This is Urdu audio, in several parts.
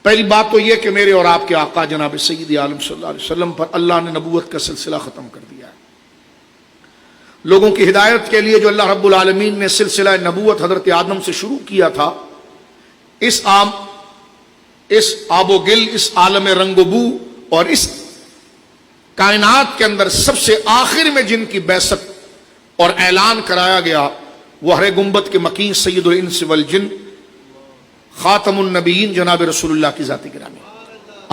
پہلی بات تو یہ کہ میرے اور آپ کے آقا جناب سید عالم صلی اللہ علیہ وسلم پر اللہ نے نبوت کا سلسلہ ختم کر دیا ہے۔ لوگوں کی ہدایت کے لیے جو اللہ رب العالمین نے سلسلہ نبوت حضرت آدم سے شروع کیا تھا، اس آب و گل، اس عالم رنگ و بو اور اس کائنات کے اندر سب سے آخر میں جن کی بعثت اور اعلان کرایا گیا وہ ہرے گنبد کے مکین سید الانس والجن خاتم النبیین جناب رسول اللہ کی ذات گرامی۔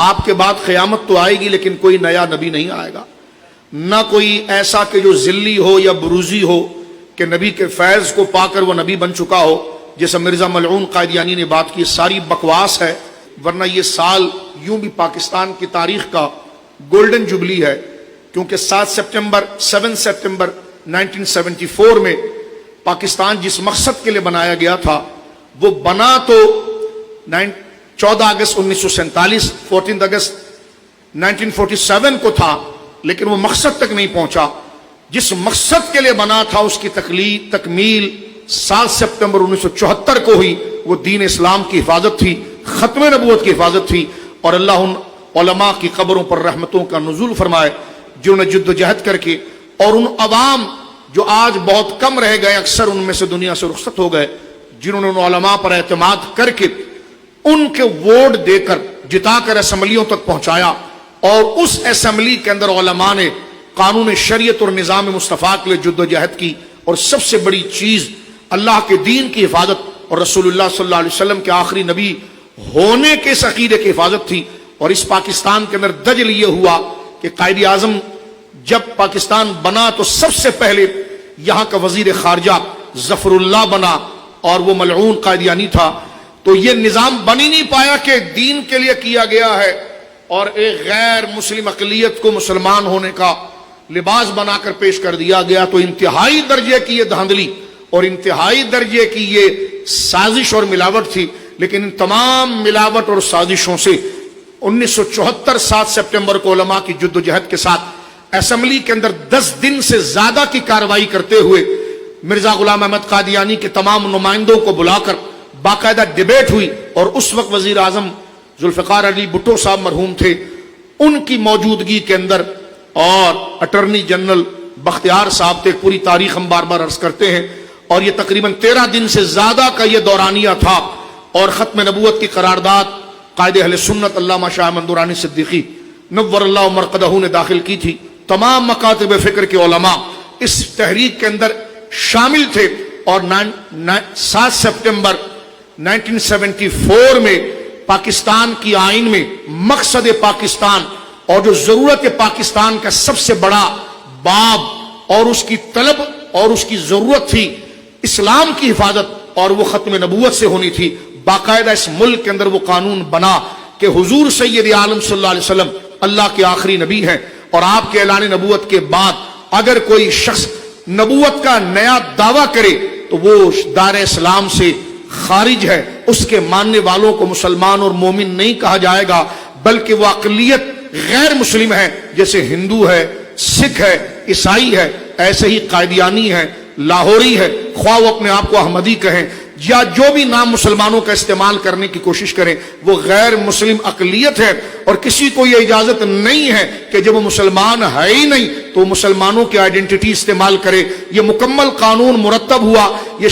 آپ کے بعد قیامت تو آئے گی لیکن کوئی نیا نبی نہیں آئے گا، نہ کوئی ایسا کہ جو ذلی ہو یا بروزی ہو کہ نبی کے فیض کو پا کر وہ نبی بن چکا ہو، جیسا مرزا ملعون قادیانی نے بات کی، ساری بکواس ہے۔ ورنہ یہ سال یوں بھی پاکستان کی تاریخ کا گولڈن جوبلی ہے، کیونکہ 7 سپٹمبر 1974 میں پاکستان جس مقصد کے لیے بنایا گیا تھا وہ بنا تو 14 اگست 1947 14 اگست 1947 کو تھا، لیکن وہ مقصد تک نہیں پہنچا۔ جس مقصد کے لیے بنا تھا اس کی تکمیل 7 سپٹمبر 1974 کو ہوئی۔ وہ دین اسلام کی حفاظت تھی، ختم نبوت کی حفاظت تھی، اور اللہ ان علماء کی قبروں پر رحمتوں کا نزول فرمائے جنہوں نے جد و جہد کر کے، اور ان عوام جو آج بہت کم رہ گئے، اکثر ان میں سے دنیا سے رخصت ہو گئے، جنہوں نے ان علماء پر اعتماد کر کے ان کے ووٹ دے کر جتا کر اسمبلیوں تک پہنچایا، اور اس اسمبلی کے اندر علماء نے قانون شریعت اور نظام مصطفیٰ کے لیے جد و جہد کی، اور سب سے بڑی چیز اللہ کے دین کی حفاظت اور رسول اللہ صلی اللہ علیہ وسلم کے آخری نبی ہونے کے اس عقیدے کی حفاظت تھی۔ اور اس پاکستان کے اندر دجل یہ ہوا کہ قائد اعظم جب پاکستان بنا تو سب سے پہلے یہاں کا وزیر خارجہ ظفر اللہ بنا، اور وہ ملعون قادیانی تھا۔ تو یہ نظام بن ہی نہیں پایا کہ دین کے لیے کیا گیا ہے، اور ایک غیر مسلم اقلیت کو مسلمان ہونے کا لباس بنا کر پیش کر دیا گیا۔ تو انتہائی درجے کی یہ دھاندلی اور انتہائی درجے کی یہ سازش اور ملاوٹ تھی، لیکن ان تمام ملاوٹ اور سازشوں سے 1974 7 سپٹمبر کو علماء کی جد و جہد کے ساتھ اسمبلی کے اندر 10 دن سے زیادہ کی کارروائی کرتے ہوئے مرزا غلام احمد قادیانی کے تمام نمائندوں کو بلا کر باقاعدہ ڈیبیٹ ہوئی، اور اس وقت وزیر اعظم ذوالفقار علی بھٹو صاحب مرحوم تھے، ان کی موجودگی کے اندر، اور اٹارنی جنرل بختیار صاحب تھے۔ پوری تاریخ ہم بار بار عرض کرتے ہیں، اور یہ تقریباً 13 دن سے زیادہ کا یہ دورانیہ تھا، اور ختم نبوت کی قرارداد قائد اہل سنت علامہ شاہ احمد نورانی صدیقی نور اللہ مرقدہ نے داخل کی تھی۔ تمام مکاتب فکر کے علماء اس تحریک کے اندر شامل تھے، اور 7 سپٹمبر 1974 میں پاکستان کی آئین میں مقصد پاکستان اور جو ضرورت پاکستان کا سب سے بڑا باب اور اس کی طلب اور اس کی ضرورت تھی اسلام کی حفاظت، اور وہ ختم نبوت سے ہونی تھی۔ باقاعدہ اس ملک کے اندر وہ قانون بنا کہ حضور سید عالم صلی اللہ علیہ وسلم اللہ کے آخری نبی ہیں، اور آپ کے اعلان نبوت کے بعد اگر کوئی شخص نبوت کا نیا دعویٰ کرے تو وہ دار اسلام سے خارج ہے، اس کے ماننے والوں کو مسلمان اور مومن نہیں کہا جائے گا، بلکہ وہ اقلیت غیر مسلم ہے، جیسے ہندو ہے، سکھ ہے، عیسائی ہے، ایسے ہی قادیانی ہے، لاہوری ہے، خواہ وہ اپنے آپ کو احمدی کہیں یا جو بھی نام مسلمانوں کا استعمال کرنے کی کوشش کریں، وہ غیر مسلم اقلیت ہے، اور کسی کو یہ اجازت نہیں ہے کہ جب وہ مسلمان ہے ہی نہیں تو مسلمانوں کی آئیڈینٹی استعمال کرے۔ یہ مکمل قانون مرتب ہوا۔ یہ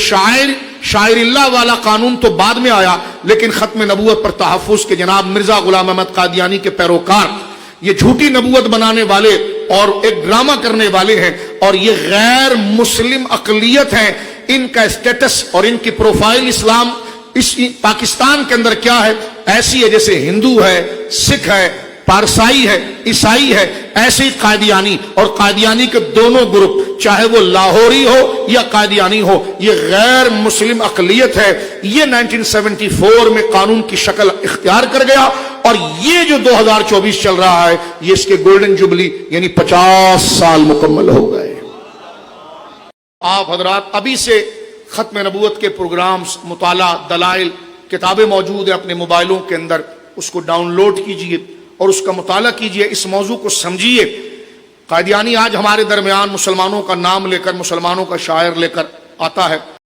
شاعر اللہ والا قانون تو بعد میں آیا، لیکن ختم نبوت پر تحفظ کے جناب مرزا غلام احمد قادیانی کے پیروکار یہ جھوٹی نبوت بنانے والے اور ایک ڈرامہ کرنے والے ہیں، اور یہ غیر مسلم اقلیت ہیں۔ ان کا اسٹیٹس اور ان کی پروفائل اسلام اس پاکستان کے اندر کیا ہے؟ ایسی ہے جیسے ہندو ہے، سکھ ہے، پارسائی ہے، عیسائی ہے، ایسے ہی قادیانی، اور قادیانی کے دونوں گروپ چاہے وہ لاہوری ہو یا قادیانی ہو، یہ غیر مسلم اقلیت ہے۔ یہ 1974 میں قانون کی شکل اختیار کر گیا، اور یہ جو 2024 چل رہا ہے یہ اس کے گولڈن جوبلی یعنی 50 سال مکمل ہو گئے۔ آپ حضرات ابھی سے ختم نبوت کے پروگرامز، مطالعہ، دلائل، کتابیں موجود ہیں اپنے موبائلوں کے اندر، اس کو ڈاؤن لوڈ کیجئے اور اس کا مطالعہ کیجئے، اس موضوع کو سمجھیے۔ قادیانی آج ہمارے درمیان مسلمانوں کا نام لے کر، مسلمانوں کا شاعر لے کر آتا ہے،